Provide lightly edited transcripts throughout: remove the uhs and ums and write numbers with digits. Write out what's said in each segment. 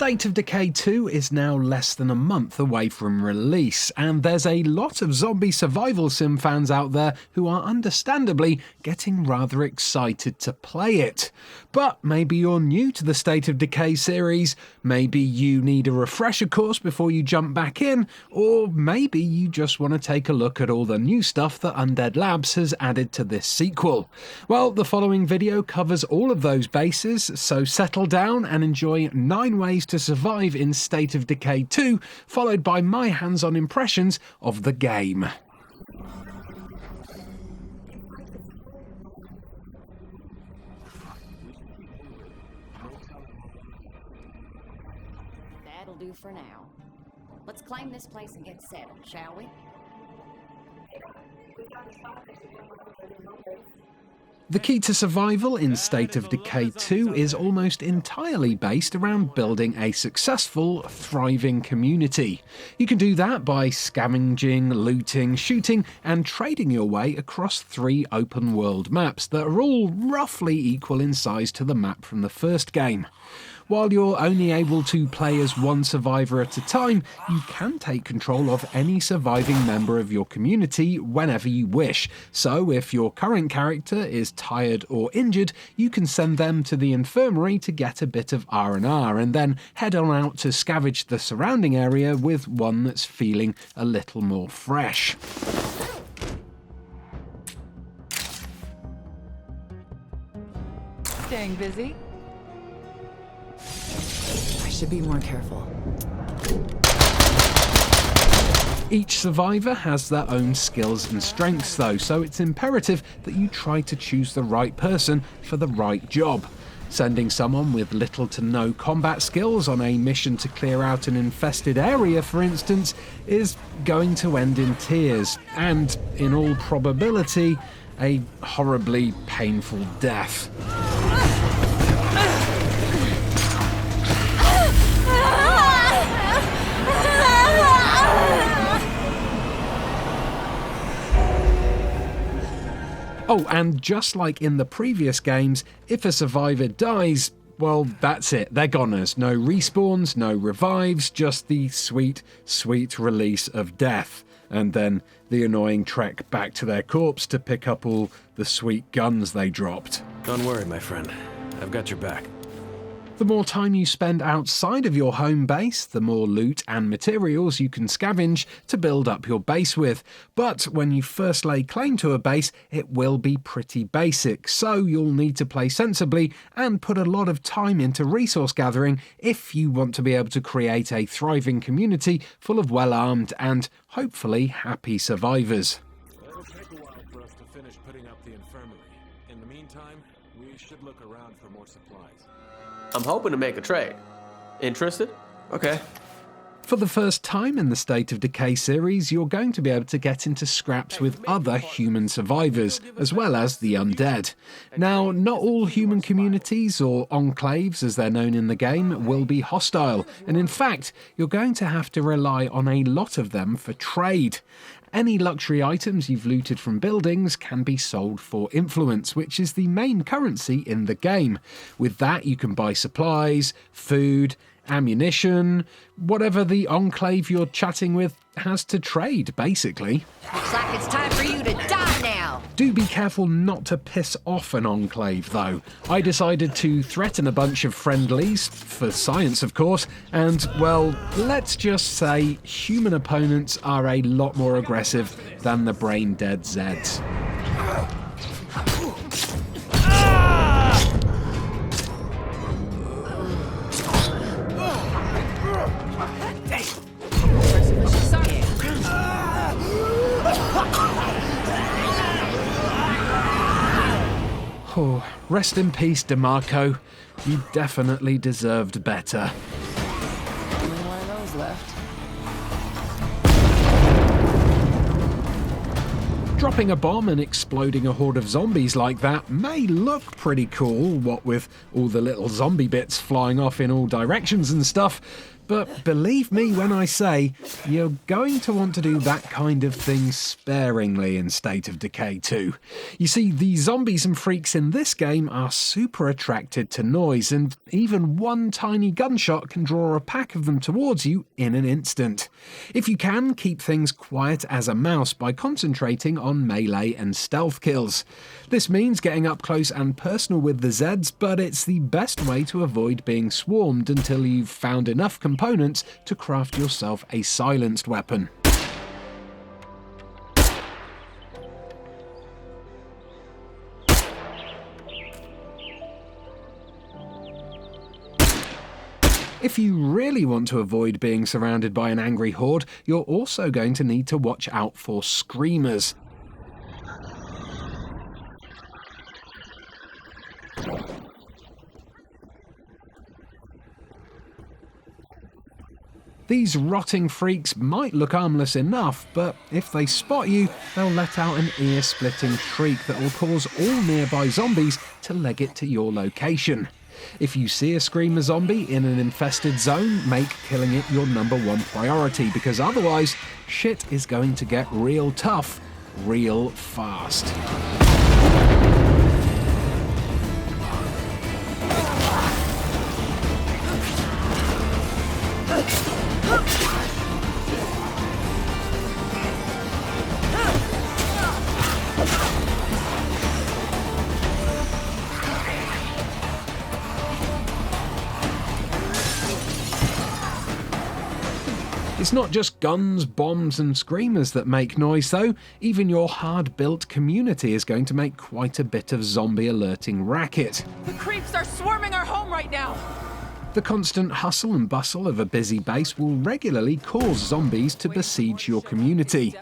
State of Decay 2 is now less than a month away from release, and there's a lot of zombie survival sim fans out there who are understandably getting rather excited to play it. But maybe you're new to the State of Decay series, maybe you need a refresher course before you jump back in, or maybe you just want to take a look at all the new stuff that Undead Labs has added to this sequel. Well, the following video covers all of those bases, so settle down and enjoy 9 ways to survive in State of Decay 2, followed by my hands-on impressions of the game. That'll do for now. Let's claim this place and get settled, shall we? The key to survival in State of Decay 2 is almost entirely based around building a successful, thriving community. You can do that by scavenging, looting, shooting, and trading your way across 3 open-world maps that are all roughly equal in size to the map from the first game. While you're only able to play as one survivor at a time, you can take control of any surviving member of your community whenever you wish. So if your current character is tired or injured, you can send them to the infirmary to get a bit of R&R and then head on out to scavenge the surrounding area with one that's feeling a little more fresh. Staying busy? Should be more careful. Each survivor has their own skills and strengths though, so it's imperative that you try to choose the right person for the right job. Sending someone with little to no combat skills on a mission to clear out an infested area, for instance, is going to end in tears, and, in all probability, a horribly painful death. Oh, and just like in the previous games, if a survivor dies, well, that's it. They're goners. No respawns, no revives, just the sweet, sweet release of death. And then the annoying trek back to their corpse to pick up all the sweet guns they dropped. Don't worry, my friend. I've got your back. The more time you spend outside of your home base, the more loot and materials you can scavenge to build up your base with. But when you first lay claim to a base, it will be pretty basic, so you'll need to play sensibly and put a lot of time into resource gathering if you want to be able to create a thriving community full of well-armed and hopefully happy survivors. It'll take a while for us to finish putting up the infirmary. In the meantime, we should look around for more supplies. I'm hoping to make a trade. Interested? Okay. For the first time in the State of Decay series, you're going to be able to get into scraps with other human survivors, as well as the undead. Now, not all human communities, or enclaves as they're known in the game, will be hostile, and in fact, you're going to have to rely on a lot of them for trade. Any luxury items you've looted from buildings can be sold for influence, which is the main currency in the game. With that, you can buy supplies, food, ammunition, whatever the enclave you're chatting with has to trade, basically. Looks like it's time for you to die now! Do be careful not to piss off an enclave, though. I decided to threaten a bunch of friendlies, for science of course, and, well, let's just say human opponents are a lot more aggressive than the brain-dead Zeds. Oh, rest in peace, DeMarco. You definitely deserved better. Only one of those left. Dropping a bomb and exploding a horde of zombies like that may look pretty cool, what with all the little zombie bits flying off in all directions and stuff, But believe me when I say, you're going to want to do that kind of thing sparingly in State of Decay 2. You see, the zombies and freaks in this game are super attracted to noise, and even one tiny gunshot can draw a pack of them towards you in an instant. If you can, keep things quiet as a mouse by concentrating on melee and stealth kills. This means getting up close and personal with the Zeds, but it's the best way to avoid being swarmed until you've found enough components to craft yourself a silenced weapon. If you really want to avoid being surrounded by an angry horde, you're also going to need to watch out for screamers. These rotting freaks might look harmless enough, but if they spot you, they'll let out an ear-splitting shriek that will cause all nearby zombies to leg it to your location. If you see a screamer zombie in an infested zone, make killing it your #1 priority, because otherwise, shit is going to get real tough, real fast. It's not just guns, bombs and screamers that make noise though. Even your hard-built community is going to make quite a bit of zombie alerting racket. The creeps are swarming our home right now! The constant hustle and bustle of a busy base will regularly cause zombies to besiege your community.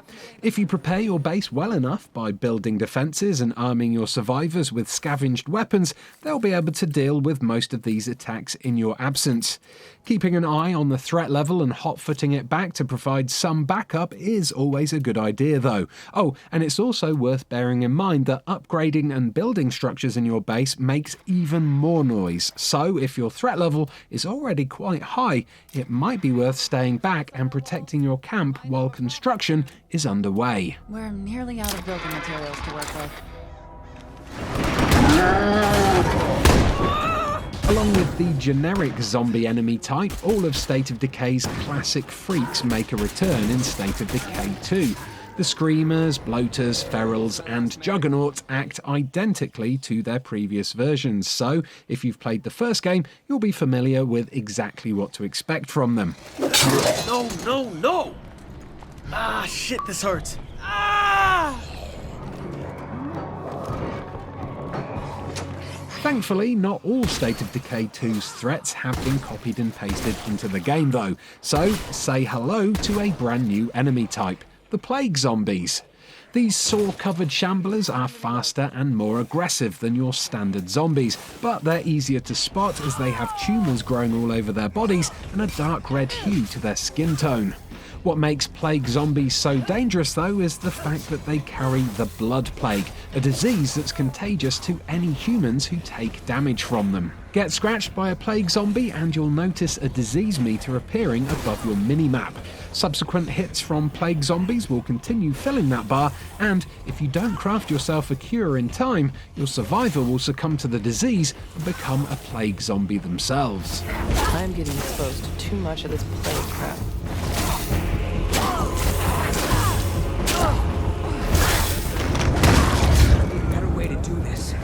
If you prepare your base well enough by building defences and arming your survivors with scavenged weapons, they'll be able to deal with most of these attacks in your absence. Keeping an eye on the threat level and hot-footing it back to provide some backup is always a good idea though. Oh, and it's also worth bearing in mind that upgrading and building structures in your base makes even more noise, so if your threat level is already quite high, it might be worth staying back and protecting your camp while construction is underway. We're nearly out of building materials to work with. Along with the generic zombie enemy type, all of State of Decay's classic freaks make a return in State of Decay 2. The Screamers, Bloaters, Ferals and Juggernauts act identically to their previous versions, so if you've played the first game, you'll be familiar with exactly what to expect from them. No, no, no! Ah, shit, this hurts. Ah! Thankfully, not all State of Decay 2's threats have been copied and pasted into the game though, so say hello to a brand new enemy type, the Plague Zombies. These saw-covered shamblers are faster and more aggressive than your standard zombies, but they're easier to spot as they have tumours growing all over their bodies and a dark red hue to their skin tone. What makes Plague Zombies so dangerous though is the fact that they carry the Blood Plague, a disease that's contagious to any humans who take damage from them. Get scratched by a Plague Zombie and you'll notice a disease meter appearing above your minimap. Subsequent hits from Plague Zombies will continue filling that bar, and if you don't craft yourself a cure in time, your survivor will succumb to the disease and become a Plague Zombie themselves. I'm getting exposed to too much of this plague crap. Better way to do this.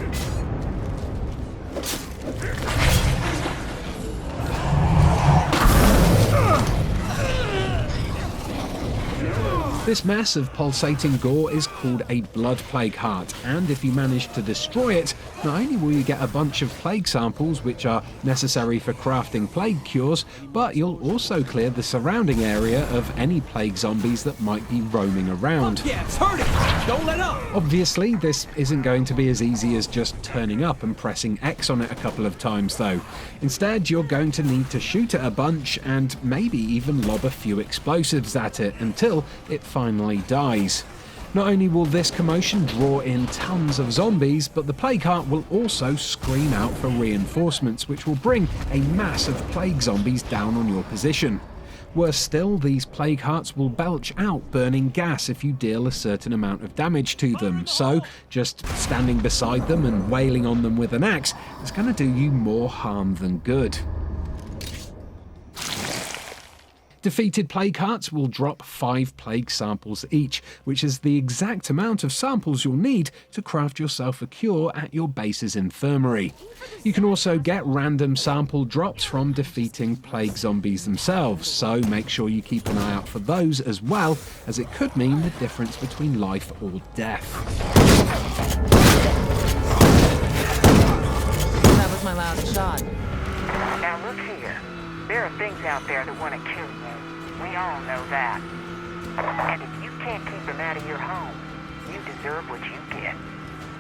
This mass of pulsating gore is called a Blood Plague Heart, and if you manage to destroy it, not only will you get a bunch of plague samples which are necessary for crafting plague cures, but you'll also clear the surrounding area of any plague zombies that might be roaming around. Yeah, it's hurting! Don't let up! Obviously, this isn't going to be as easy as just turning up and pressing X on it a couple of times though. Instead, you're going to need to shoot it a bunch and maybe even lob a few explosives at it until it finally dies. Not only will this commotion draw in tons of zombies, but the plague heart will also scream out for reinforcements, which will bring a mass of plague zombies down on your position. Worse still, these plague hearts will belch out burning gas if you deal a certain amount of damage to them, so just standing beside them and wailing on them with an axe is going to do you more harm than good. Defeated plague hearts will drop 5 plague samples each, which is the exact amount of samples you'll need to craft yourself a cure at your base's infirmary. You can also get random sample drops from defeating plague zombies themselves, so make sure you keep an eye out for those as well, as it could mean the difference between life or death. That was my last shot. Now look here. There are things out there that want to kill you. We all know that. And if you can't keep them out of your home, you deserve what you get.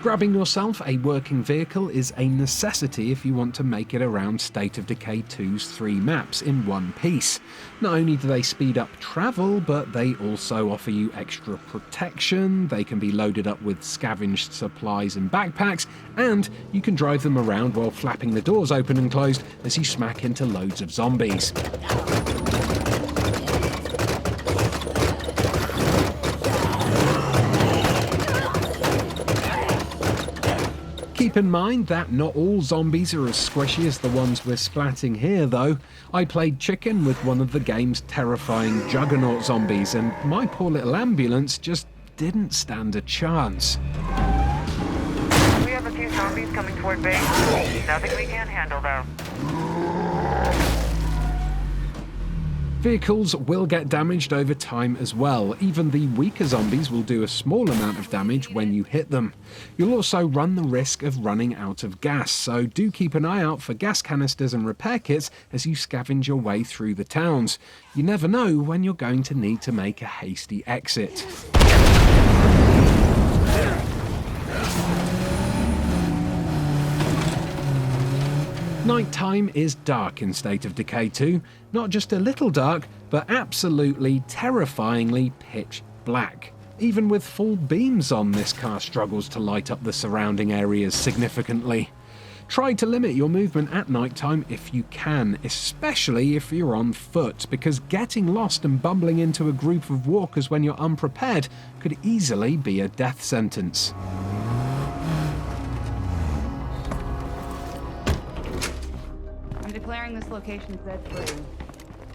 Grabbing yourself a working vehicle is a necessity if you want to make it around State of Decay 2's 3 maps in one piece. Not only do they speed up travel, but they also offer you extra protection, they can be loaded up with scavenged supplies and backpacks, and you can drive them around while flapping the doors open and closed as you smack into loads of zombies. Keep in mind that not all zombies are as squishy as the ones we're splatting here though. I played chicken with one of the game's terrifying juggernaut zombies and my poor little ambulance just didn't stand a chance. We have a few zombies coming toward base. Nothing we can't handle though. Vehicles will get damaged over time as well. Even the weaker zombies will do a small amount of damage when you hit them. You'll also run the risk of running out of gas, so do keep an eye out for gas canisters and repair kits as you scavenge your way through the towns. You never know when you're going to need to make a hasty exit. Nighttime is dark in State of Decay 2, not just a little dark, but absolutely terrifyingly pitch black. Even with full beams on, this car struggles to light up the surrounding areas significantly. Try to limit your movement at nighttime if you can, especially if you're on foot, because getting lost and bumbling into a group of walkers when you're unprepared could easily be a death sentence. Declaring this location dead-free.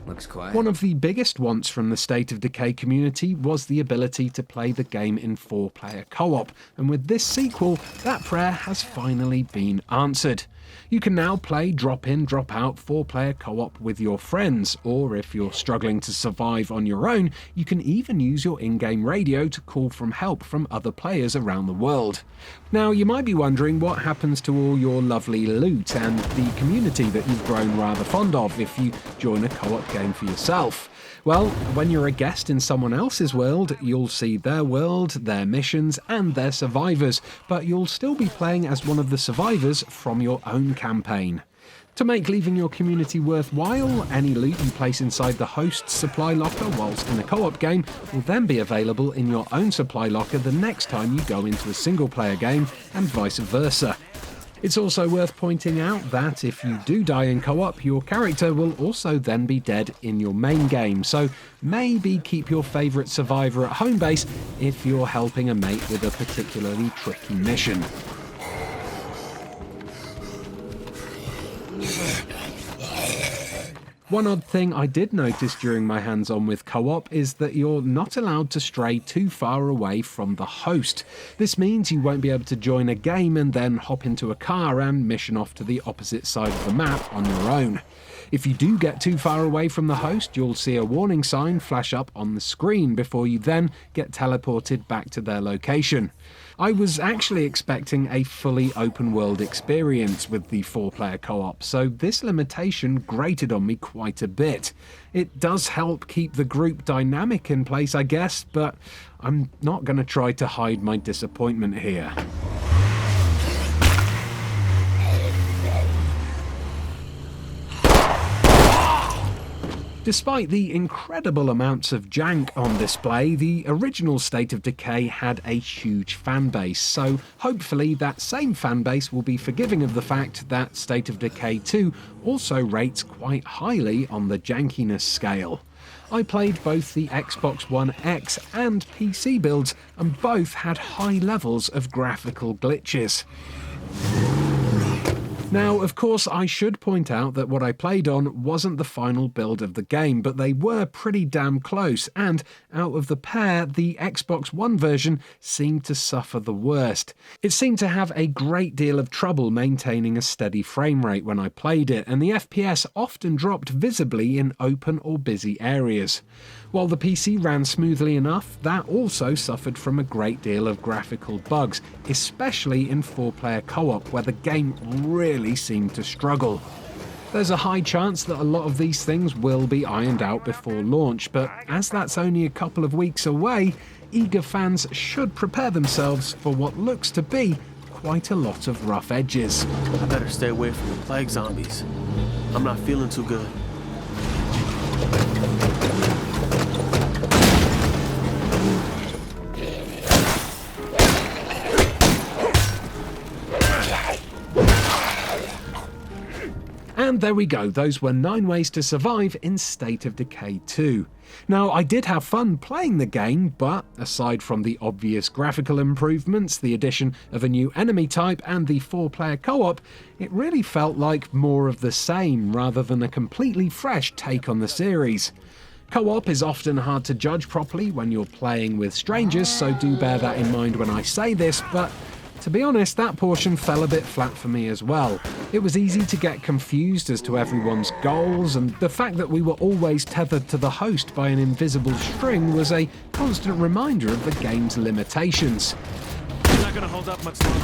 Looks quiet. One of the biggest wants from the State of Decay community was the ability to play the game in 4-player co-op, and with this sequel, that prayer has finally been answered. You can now play drop-in, drop-out 4-player co-op with your friends, or if you're struggling to survive on your own, you can even use your in-game radio to call for help from other players around the world. Now, you might be wondering what happens to all your lovely loot and the community that you've grown rather fond of if you join a co-op game for yourself. Well, when you're a guest in someone else's world, you'll see their world, their missions, and their survivors, but you'll still be playing as one of the survivors from your own campaign. To make leaving your community worthwhile, any loot you place inside the host's supply locker whilst in a co-op game will then be available in your own supply locker the next time you go into a single-player game, and vice versa. It's also worth pointing out that if you do die in co-op, your character will also then be dead in your main game, so maybe keep your favourite survivor at home base if you're helping a mate with a particularly tricky mission. One odd thing I did notice during my hands-on with co-op is that you're not allowed to stray too far away from the host. This means you won't be able to join a game and then hop into a car and mission off to the opposite side of the map on your own. If you do get too far away from the host, you'll see a warning sign flash up on the screen before you then get teleported back to their location. I was actually expecting a fully open world experience with the 4-player co-op, so this limitation grated on me quite a bit. It does help keep the group dynamic in place, I guess, but I'm not going to try to hide my disappointment here. Despite the incredible amounts of jank on display, the original State of Decay had a huge fanbase, so hopefully that same fanbase will be forgiving of the fact that State of Decay 2 also rates quite highly on the jankiness scale. I played both the Xbox One X and PC builds, and both had high levels of graphical glitches. Now, of course, I should point out that what I played on wasn't the final build of the game, but they were pretty damn close, and out of the pair, the Xbox One version seemed to suffer the worst. It seemed to have a great deal of trouble maintaining a steady frame rate when I played it, and the FPS often dropped visibly in open or busy areas. While the PC ran smoothly enough, that also suffered from a great deal of graphical bugs, especially in 4-player co-op where the game really seemed to struggle. There's a high chance that a lot of these things will be ironed out before launch, but as that's only a couple of weeks away, eager fans should prepare themselves for what looks to be quite a lot of rough edges. I better stay away from the plague zombies. I'm not feeling too good. And there we go, those were 9 ways to survive in State of Decay 2. Now, I did have fun playing the game, but aside from the obvious graphical improvements, the addition of a new enemy type and the 4-player co-op, it really felt like more of the same rather than a completely fresh take on the series. Co-op is often hard to judge properly when you're playing with strangers, so do bear that in mind when I say this, but to be honest, that portion fell a bit flat for me as well. It was easy to get confused as to everyone's goals, and the fact that we were always tethered to the host by an invisible string was a constant reminder of the game's limitations. You're not gonna hold up much longer.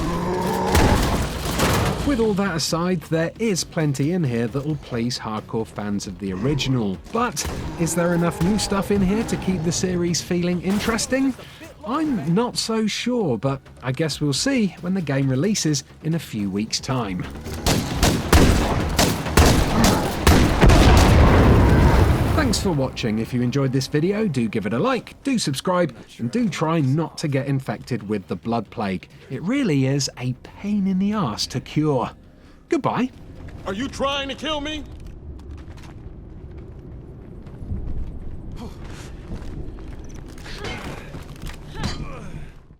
With all that aside, there is plenty in here that will please hardcore fans of the original. But is there enough new stuff in here to keep the series feeling interesting? I'm not so sure, but I guess we'll see when the game releases in a few weeks' time. Thanks for watching. If you enjoyed this video, do give it a like, do subscribe, and do try not to get infected with the blood plague. It really is a pain in the arse to cure. Goodbye. Are you trying to kill me?